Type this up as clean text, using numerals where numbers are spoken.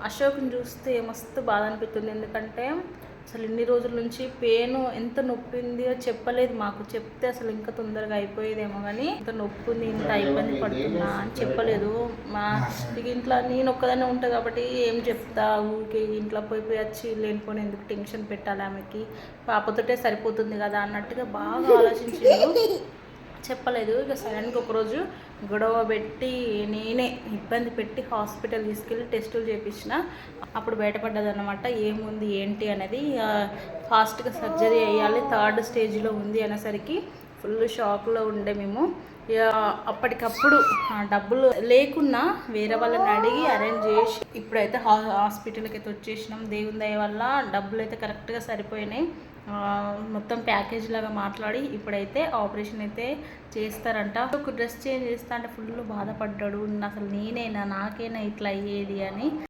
అశోక్ని చూస్తే మస్తు బాధ అనిపిస్తుంది. ఎందుకంటే అసలు ఇన్ని రోజుల నుంచి పెయిన్ ఎంత నొప్పి ఉందో చెప్పలేదు మాకు. చెప్తే అసలు ఇంకా తొందరగా అయిపోయేదేమో, కానీ ఇంత నొప్పి ఉంది, ఇంత ఇబ్బంది పడుతున్నా అని చెప్పలేదు. ఇక ఇంట్లో నేను ఒక్కదాన్నే ఉంటాను కాబట్టి ఏం చెప్తా, ఊరికి ఇంట్లో పోయి వచ్చి లేనిపోయిన ఎందుకు టెన్షన్ పెట్టాలి, ఆమెకి పాపతోటే సరిపోతుంది కదా అన్నట్టుగా బాగా ఆలోచించాడు. చెప్పలేదు. ఇక సడన్గా ఒకరోజు గొడవ పెట్టి నేనే ఇబ్బంది పెట్టి హాస్పిటల్ తీసుకెళ్ళి టెస్టులు చేయించిన. అప్పుడు బయటపడ్డది అన్నమాట ఏముంది ఏంటి అనేది. ఫాస్ట్గా సర్జరీ అయ్యాలి, 3rd స్టేజ్లో ఉంది అనేసరికి ఫుల్ షాక్లో ఉండే మేము. ఇక అప్పటికప్పుడు డబ్బులు లేకున్నా వేరే వాళ్ళని అడిగి అరేంజ్ చేసి ఇప్పుడైతే హాస్పిటల్కి అయితే వచ్చేసినాం. దేవుని దయ వల్ల డబ్బులు అయితే కరెక్ట్గా సరిపోయినాయి. మొత్తం ప్యాకేజ్ లాగా మాట్లాడి ఇప్పుడైతే ఆపరేషన్ అయితే చేస్తారంట. ఒక డ్రెస్ చేంజ్ చేస్తా అంటే ఫుల్ బాధపడ్డాడు. అసలు నేనేనా, నాకేనా ఇట్లా అయ్యేది అని.